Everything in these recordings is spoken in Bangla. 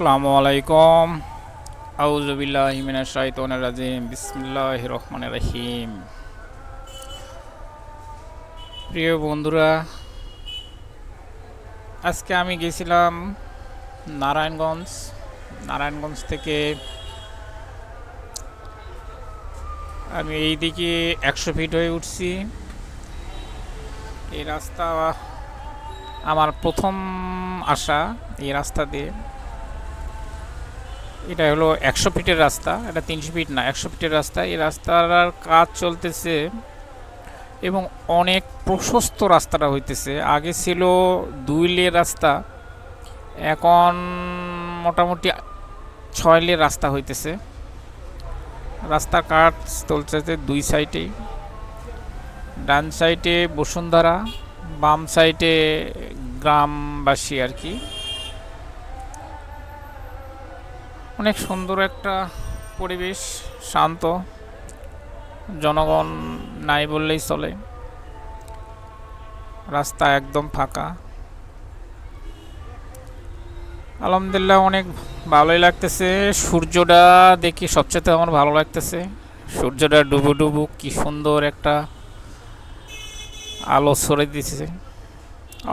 আসসালামু আলাইকুম। আউযু বিল্লাহি মিনাশ শাইতানির রাজিম। বিসমিল্লাহির রহমানির রহিম। প্রিয় বন্ধুরা, আজকে আমি গেছিলাম নারায়ণগঞ্জ। নারায়ণগঞ্জ থেকে আমি এই দিকে 100 ফিট হয়ে উঠছি। এই রাস্তা আমার প্রথম আসা এই রাস্তা দিয়ে। এটা হলো 100 ফিটের রাস্তা, এটা 300 ফিট না, 100 ফিটের রাস্তা। এই রাস্তার কাজ চলতেছে এবং অনেক প্রশস্ত রাস্তাটা হইতেছে। আগে ছিল 2 লেন রাস্তা, এখন মোটামুটি 6 লেন রাস্তা হইতেছে। রাস্তার কাজ চলতেছে 2 সাইডেই। ডান সাইডে বসুন্ধরা, বাম সাইডে গ্রামবাসী আর কি। অনেক সুন্দর একটা পরিবেশ, শান্ত, জনগণ নাই বললেই চলে। রাস্তা একদম ফাঁকা। আলহামদুলিল্লাহ অনেক ভালোই লাগতেছে। সূর্যটা দেখি সবচেয়ে আমার ভালো লাগতেছে। সূর্যটা ডুবু ডুবু কি সুন্দর একটা আলো ছড়ে দিতেছে,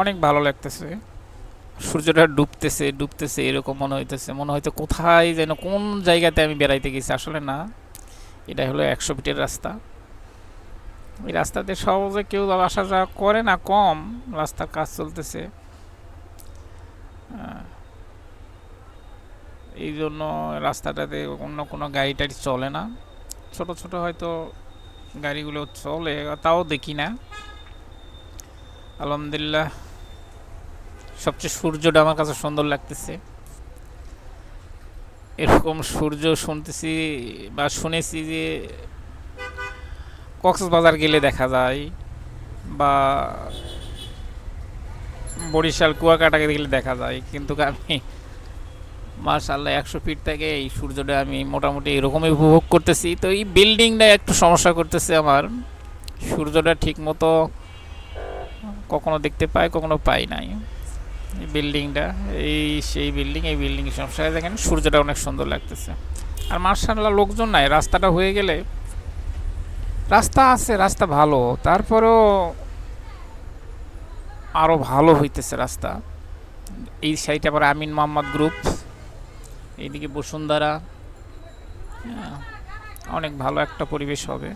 অনেক ভালো লাগতেছে। সূর্যটা ডুবতেছে ডুবতেছে এরকম মনে হইতেছে, মনে হয়তো কোথায় যেন কোন জায়গাতে আমি বেড়াইতে গেছি। আসলে না, এটা হলো 100 ফিটের রাস্তা। এই রাস্তাতে সহজে কেউ আসা যাওয়া করে না, কম। রাস্তার কাজ চলতেছে, এই জন্য রাস্তাটাতে অন্য কোনো গাড়ি টাড়ি চলে না। ছোট ছোট হয়তো গাড়িগুলো চলে, তাও দেখি না। আলহামদুলিল্লাহ সবচেয়ে সূর্যটা আমার কাছে সুন্দর লাগতেছে। এরকম সূর্য শুনতেছি বা শুনেছি যে কক্সবাজার গেলে দেখা যায়, বা বরিশাল কুয়াকাটা গেলে দেখা যায়, কিন্তু আমি মাশাআল্লাহ 100 ফিট থেকে এই সূর্যটা আমি মোটামুটি এরকমই উপভোগ করতেছি। তো এই বিল্ডিংটা একটু সমস্যা করতেছে আমার। সূর্যটা ঠিক মতো কখনো দেখতে পাই, কখনো পাই নাই। এই বিল্ডিংটা, এই সেই বিল্ডিং, এই বিল্ডিং সমস্যা। দেখেন সূর্যটা অনেক সুন্দর লাগতেছে। আর মাশাআল্লাহ লোকজন নাই। রাস্তাটা হয়ে গেলে, রাস্তা আছে, রাস্তা ভালো, তারপরেও আরও ভালো হইতেছে রাস্তা। এই সাইডে আবার আমিন মোহাম্মদ গ্রুপ, এইদিকে বসুন্ধরা। অনেক ভালো একটা পরিবেশ হবে।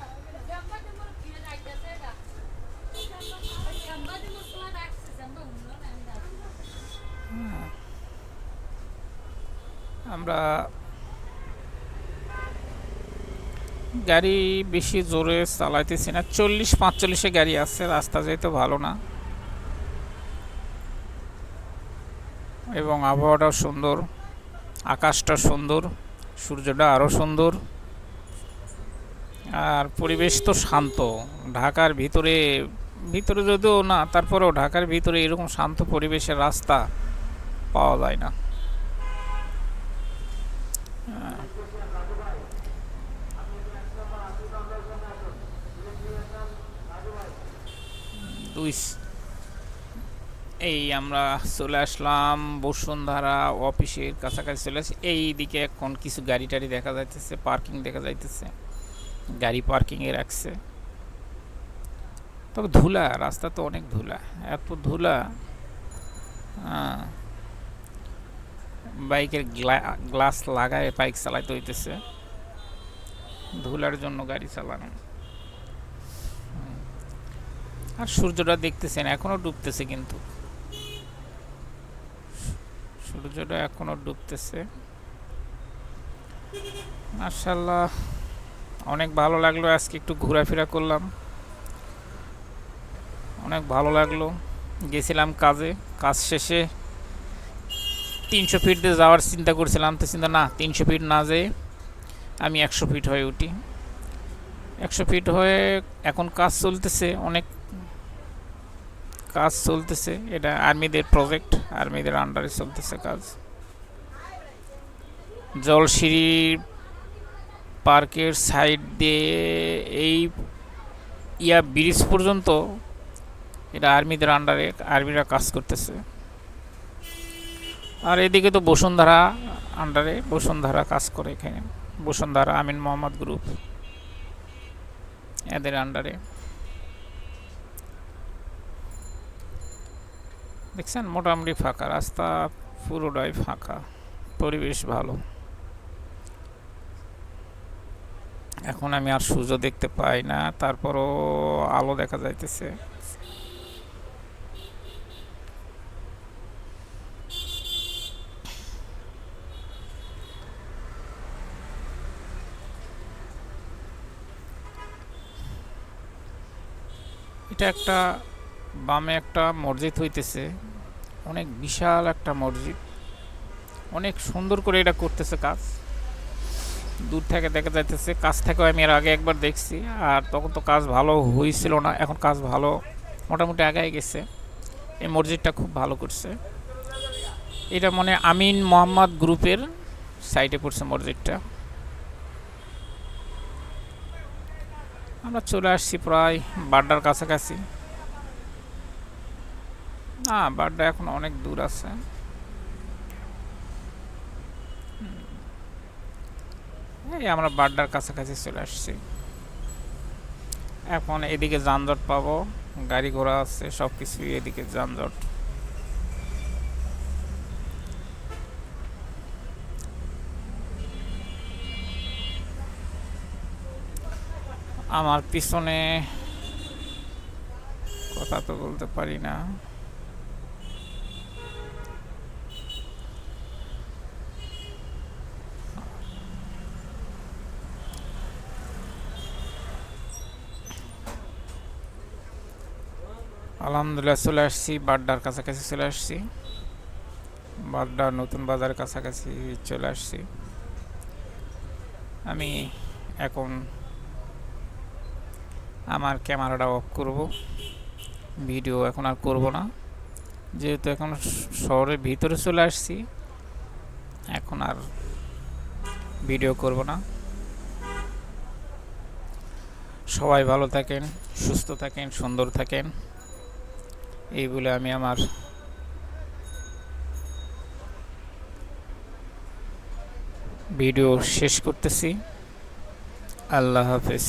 আমরা গাড়ি বেশি জোরে চালাইতেছি না, 40-45-এ গাড়ি আছে। রাস্তা যেহেতু ভালো না এবং আবহাওয়াটাও সুন্দর, আকাশটা সুন্দর, সূর্যটা আরও সুন্দর, আর পরিবেশ তো শান্ত। ঢাকার ভিতরে, ভিতরে যদিও না, তারপরেও ঢাকার ভিতরে এরকম শান্ত পরিবেশের রাস্তা পাওয়া যায় না। দুই এই আমরা চলে আসলাম বসুন্ধরা অফিসের কাছাকাছি চলে আসি। এই দিকে এখন কিছু গাড়ি টাড়ি দেখা যাইতেছে, পার্কিং দেখা যাইতেছে, গাড়ি পার্কিংয়ে রাখছে। তবে ধুলা, রাস্তা তো অনেক ধুলা, এত ধুলা। বাইকের গ্লাস লাগায় বাইক চালাইতে হইতেছে, ধুলার জন্য গাড়ি চালানো। আর সূর্যটা দেখতেছেন এখনো ডুবতেছে, কিন্তু সূর্যটা এখনো ডুবতেছে। মাশাআল্লাহ অনেক ভালো লাগলো। আজকে একটু ঘোরাফেরা করলাম, অনেক ভালো লাগলো। গেছিলাম কাজে, কাজ শেষে 300 ফিট দিয়ে যাওয়ার চিন্তা করছিলাম, তো চিন্তা না, 300 ফিট না যেয়ে আমি 100 ফিট হয়ে উঠি। 100 ফিট হয়ে এখন কাজ চলতেছে, অনেক কাজ চলতেছে। এটা আর্মিদের প্রজেক্ট, আর্মিদের আন্ডারে চলতেছে কাজ। জলসিঁড়ি পার্কের সাইড দিয়ে এই ব্রিজ পর্যন্ত এটা আর্মিদের আন্ডারে, আর্মিরা কাজ করতেছে। আর এদিকে তো বসুন্ধরা আন্ডারে বসুন্ধরা কাজ করে এখানে। বসুন্ধরা আমিন মোহাম্মদ গ্রুপ, এদের আন্ডারে। দেখছেন মোটামুটি ফাঁকা রাস্তা, পুরোটাই ফাঁকা, পরিবেশ ভালো। এখন আমি আর সূর্য দেখতে পাই না, তারপরও আলো দেখা যাইতেছে। এটা একটা বামে একটা মসজিদ হইতেছে, অনেক বিশাল একটা মসজিদ, অনেক সুন্দর করে এটা করতেছে কাজ। দূর থেকে দেখা যাইতেছে, কাছ থেকেও আমি এর আগে একবার দেখছি, আর তখন তো কাজ ভালো হয়েছিল না, এখন কাজ ভালো মোটামুটি আগায় গেছে। এই মসজিদটা খুব ভালো করছে। এটা মনে আমিন মোহাম্মদ গ্রুপের সাইটে পড়ছে মসজিদটা। আমরা চলে আসছি প্রায় বাড্ডার কাছাকাছি। না, বাড্ডা এখন অনেক দূর আছে। এই আমরা বাড্ডার কাছাকাছি চলে আসছি। এখন এদিকে যানজট পাবো, গাড়ি ঘোড়া আছে, সব কিছুই এদিকে যানজট। আমার পিছনে কথা তো বলতে পারি না। আলহামদুলিল্লাহ চলে আসছি, বাড্ডার কাছাকাছি চলে আসছি, বাড্ডার নতুন বাজারের কাছাকাছি চলে আসছি। আমি এখন আমার ক্যামেরাটা অফ করব, ভিডিও এখন আর করব না, যেহেতু এখন শহরের ভিতরে চলে আসছি, এখন আর ভিডিও করব না। সবাই ভালো থাকেন, সুস্থ থাকেন, সুন্দর থাকেন, এই বলে আমি আমার ভিডিও শেষ করতেছি। আল্লাহ হাফেজ।